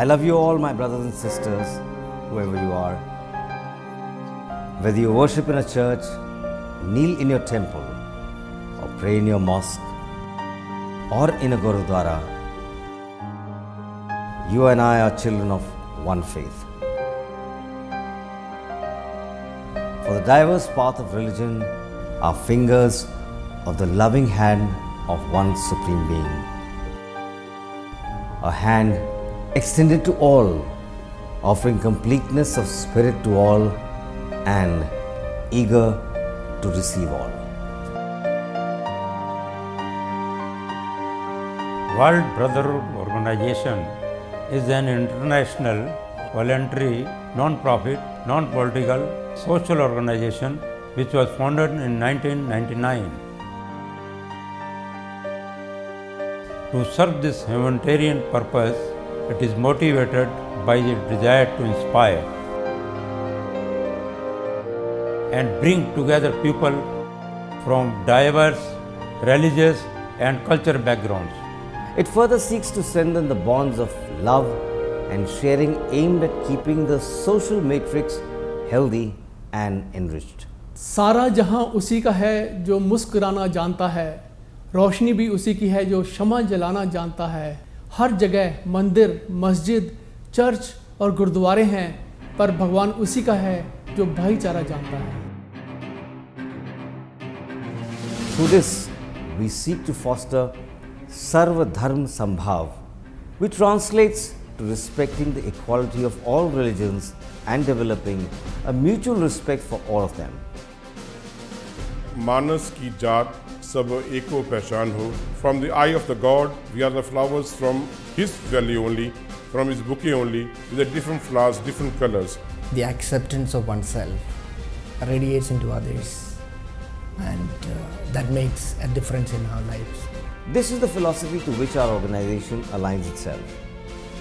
I love you all, my brothers and sisters, whoever you are. Whether you worship in a church, kneel in your temple, or pray in your mosque, or in a Gurudwara, you and I are children of one faith. For the diverse path of religion are fingers of the loving hand of one Supreme Being. A hand extended to all, offering completeness of spirit to all and eager to receive all. World Brotherhood Organization is an international, voluntary, non-profit, non-political, social organization which was founded in 1999. To serve this humanitarian purpose, it is motivated by the desire to inspire and bring together people from diverse religious and cultural backgrounds. It further seeks to strengthen the bonds of love and sharing aimed at keeping the social matrix healthy and enriched. सारा जहां उसी का है जो मुस्कुराना जानता है, रोशनी भी उसी की है जो शमा जलाना जानता है। हर जगह मंदिर, मस्जिद, चर्च और गुरुद्वारे हैं, पर भगवान उसी का है जो भाईचारा जानता है। Through this, we seek to foster Sarva Dharm Sambhav, which translates to respecting the equality of all religions and developing a mutual respect for all of them. मानस की जात सब एको पहचान हो. From the eye of the God, we are the flowers from His valley only, from His bouquet only, with the different flowers, different colors. The acceptance of oneself radiates into others, and that makes a difference in our lives. This is the philosophy to which our organization aligns itself.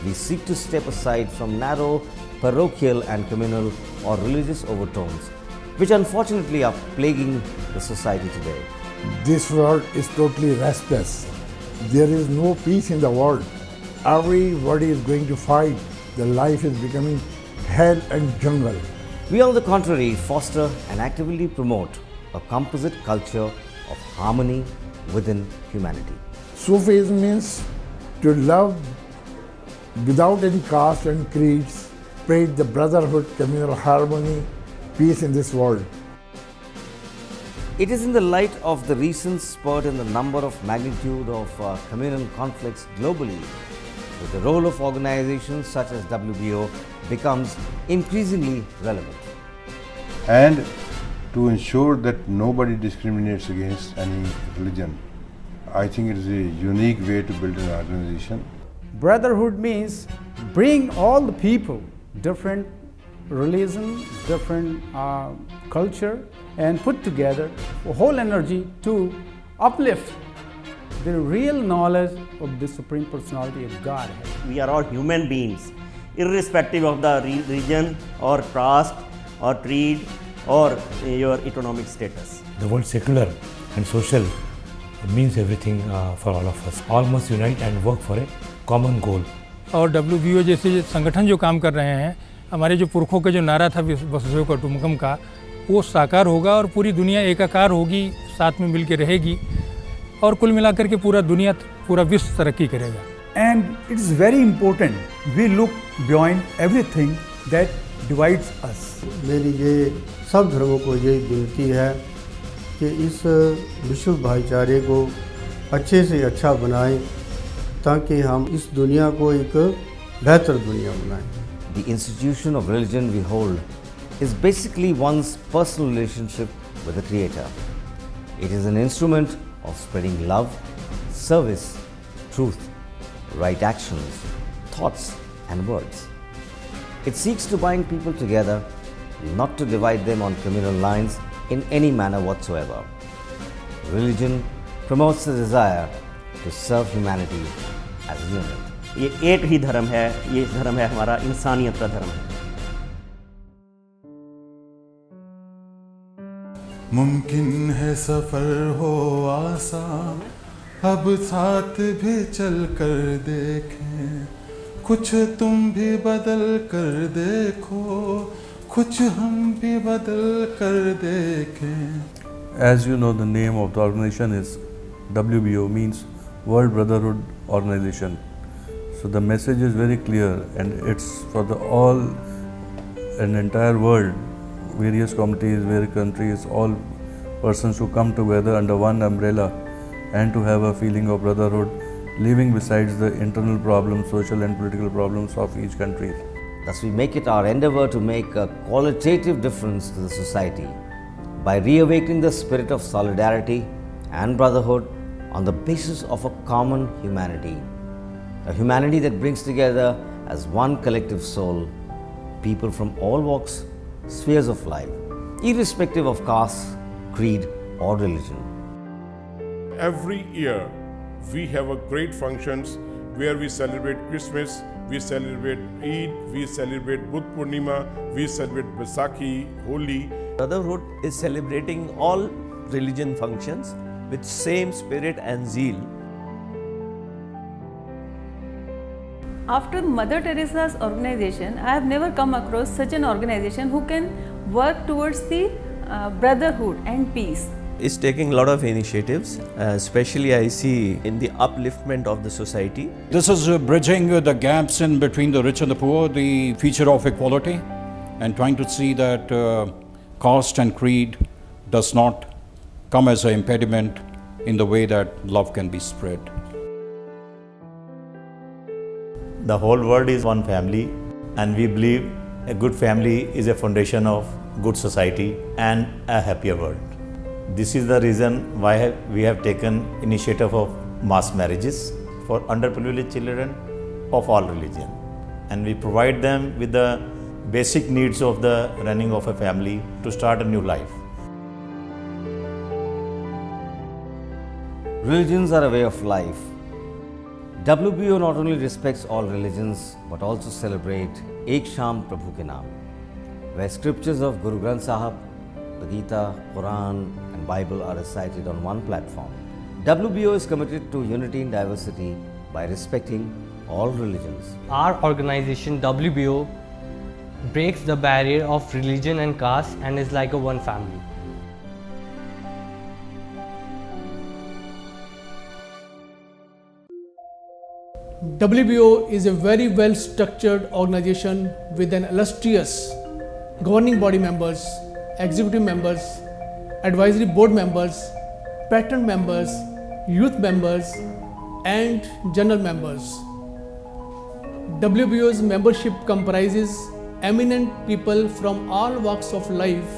We seek to step aside from narrow, parochial and communal or religious overtones, which unfortunately are plaguing the society today. This world is totally restless. There is no peace in the world. Everybody is going to fight. The life is becoming hell and jungle. We, on the contrary, foster and actively promote a composite culture of harmony within humanity. Sufism means to love without any caste and creeds, spread the brotherhood, communal harmony, peace in this world. It is in the light of the recent spurt in the number of magnitude of communal conflicts globally that the role of organizations such as WBO becomes increasingly relevant. And to ensure that nobody discriminates against any religion. I think it is a unique way to build an organization. Brotherhood means bring all the people, different religion, different culture, and put together a whole energy to uplift the real knowledge of the Supreme Personality of God. We are all human beings, irrespective of the religion or caste or creed or your economic status. The word secular and social means everything for all of us. All must unite and work for a common goal. और WBO जैसे संगठन जो काम कर रहे हैं, हमारे जो पुरखों का जो नारा था वसुधैव कुटुम्बकम का, वो साकार होगा और पूरी दुनिया एकाकार होगी, साथ में मिलकर रहेगी और कुल मिलाकर के पूरा विश्व तरक्की करेगा. And it is very important we look beyond everything that divides us. मेरी ये सब धर्मों को यही विनती है कि इस विश्व भाईचारे को अच्छे से अच्छा बनाएं ताकि हम इस दुनिया को एक बेहतर दुनिया बनाएं. The institution of religion we hold is basically one's personal relationship with the Creator. It is an instrument of spreading love, service, truth, right actions, thoughts and words. It seeks to bind people together, not to divide them on communal lines in any manner whatsoever. Religion promotes the desire to serve humanity as a unit. ये एक ही धर्म है, ये धर्म है हमारा इंसानियत का धर्म है. मुमकिन है सफर हो आसान, अब साथ भी चल कर देखें, कुछ तुम भी बदल कर देखो, कुछ हम भी बदल कर देखें. As you know, the name of the organization is WBO, means World Brotherhood Organization. So the message is very clear, and it's for the all an entire world, various communities, various countries, all persons who come together under one umbrella and to have a feeling of brotherhood, living besides the internal problems, social and political problems of each country. Thus, we make it our endeavor to make a qualitative difference to the society by reawakening the spirit of solidarity and brotherhood on the basis of a common humanity. A humanity that brings together as one collective soul people from all walks, spheres of life, irrespective of caste, creed, or religion. Every year, we have a great functions where we celebrate Christmas, we celebrate Eid, we celebrate Buddha Purnima, we celebrate Baisakhi, Holi. Brotherhood is celebrating all religion functions with same spirit and zeal. After Mother Teresa's organization, I have never come across such an organization who can work towards the brotherhood and peace. Is taking a lot of initiatives, especially I see in the upliftment of the society. This is bridging the gaps in between the rich and the poor, the feature of equality, and trying to see that caste and creed does not come as an impediment in the way that love can be spread. The whole world is one family, and we believe a good family is a foundation of good society and a happier world. This is the reason why we have taken initiative of mass marriages for underprivileged children of all religion, and we provide them with the basic needs of the running of a family to start a new life. Religions are a way of life. WBO not only respects all religions but also celebrate Ek Sham Prabhu Ke Naam, where scriptures of Guru Granth Sahib, the Gita, Quran and Bible are recited on one platform. WBO is committed to unity in diversity by respecting all religions. Our organization WBO breaks the barrier of religion and caste and is like a one family. WBO is a very well structured organization with an illustrious governing body members, executive members, advisory board members, patron members, youth members and general members. WBO's membership comprises eminent people from all walks of life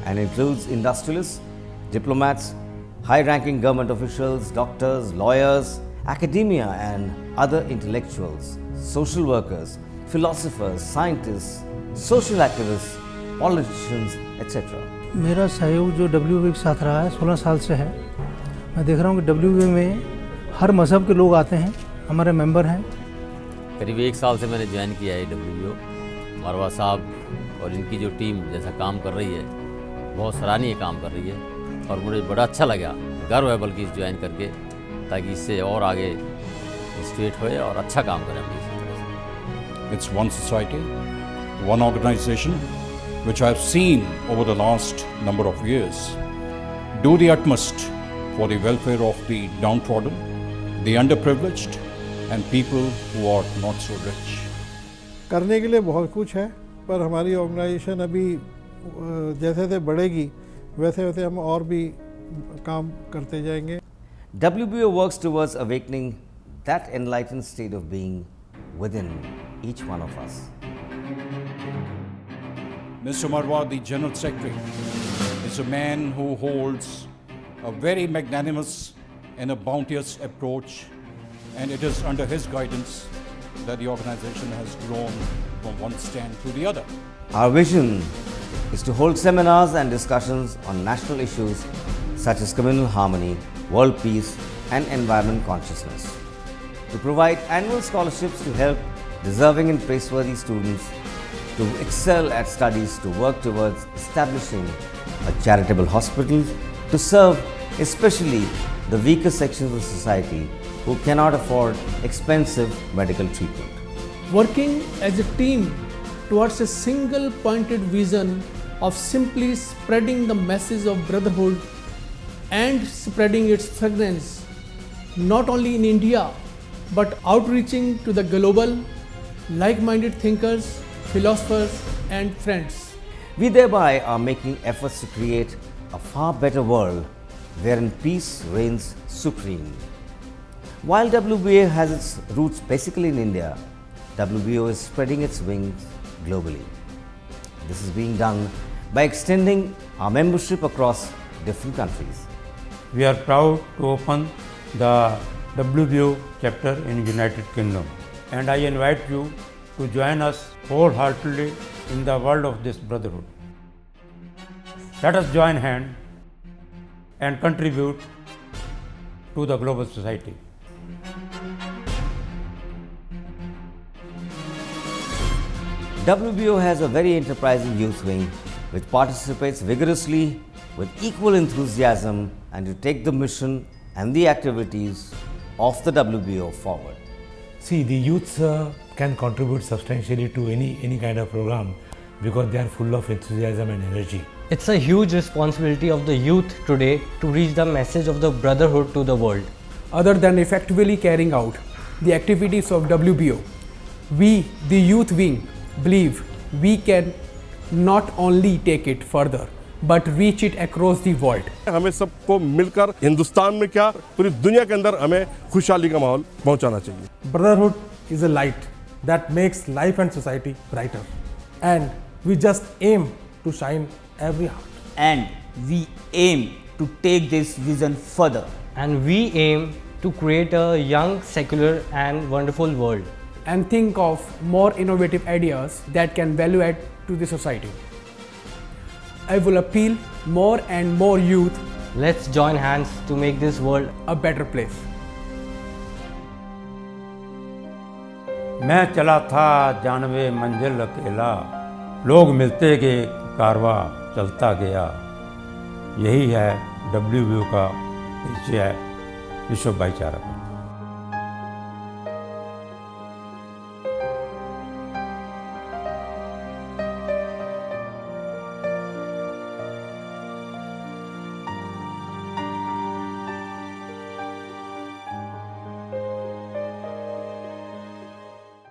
and includes industrialists, diplomats, high-ranking government officials, doctors, lawyers, academia and other intellectuals, social workers, philosophers, scientists, social activists, politicians, etc. मेरा सहयोग जो WBO के साथ रहा है 16 साल से है। मैं देख रहा हूँ कि WBO में हर मज़हब के लोग आते हैं, हमारे मेंबर हैं। करीब 1 साल से मैंने ज्वाइन किया है WBO। मरवा साहब और इनकी जो टीम जैसा काम कर रही है, बहुत सराहनीय काम कर रही है और मुझे बड़ा अच्छा लगा, गर्व है बल्कि इस ज्वाइन करके, ताकि इससे और आगे स्टेट होए और अच्छा काम करें हम इसी तरह से। It's one society, one organization, which I have seen over the last number of years do the utmost for the welfare of the downtrodden, the underprivileged, and people who are not so rich. करने के लिए बहुत कुछ है, पर हमारी organisation अभी जैसे जैसे बढ़ेगी वैसे वैसे हम और भी काम करते जाएंगे। WBO works towards awakening that enlightened state of being within each one of us. Mr. Marwa, the General Secretary, is a man who holds a very magnanimous and a bounteous approach, and it is under his guidance that the organization has grown from one stand to the other. Our vision is to hold seminars and discussions on national issues such as communal harmony, world peace and environment consciousness, to provide annual scholarships to help deserving and praiseworthy students to excel at studies, to work towards establishing a charitable hospital, to serve especially the weaker sections of society who cannot afford expensive medical treatment. working as a team towards a single pointed vision of simply spreading the message of brotherhood and spreading its fragrance not only in India but outreaching to the global like-minded thinkers, philosophers and friends. We thereby are making efforts to create a far better world wherein peace reigns supreme. While WBA has its roots basically in India, WBO is spreading its wings globally. This is being done by extending our membership across different countries. We are proud to open the WBO chapter in United Kingdom, and I invite you to join us wholeheartedly in the world of this brotherhood. Let us join hands and contribute to the global society. WBO has a very enterprising youth wing which participates vigorously with equal enthusiasm and to take the mission and the activities of the WBO forward. See, the youths can contribute substantially to any kind of program because they are full of enthusiasm and energy. It's a huge responsibility of the youth today to reach the message of the brotherhood to the world. Other than effectively carrying out the activities of WBO, we, the youth wing, believe we can not only take it further but reach it across the world. हमें सबको मिलकर हिंदुस्तान में क्या पूरी दुनिया के अंदर हमें खुशहाली का माहौल पहुंचाना चाहिए. Brotherhood is a light that makes life and society brighter, and we just aim to shine every heart. And we aim to take this vision further. And we aim to create a young, secular and wonderful world. And think of more innovative ideas that can value add to the society. I will appeal more and more youth. Let's join hands to make this world a better place. मैं चला था जानवे मंजिल अकेला, लोग मिलते गए कारवां चलता गया. यही है WBO का परिचय विश्व भाईचारा का.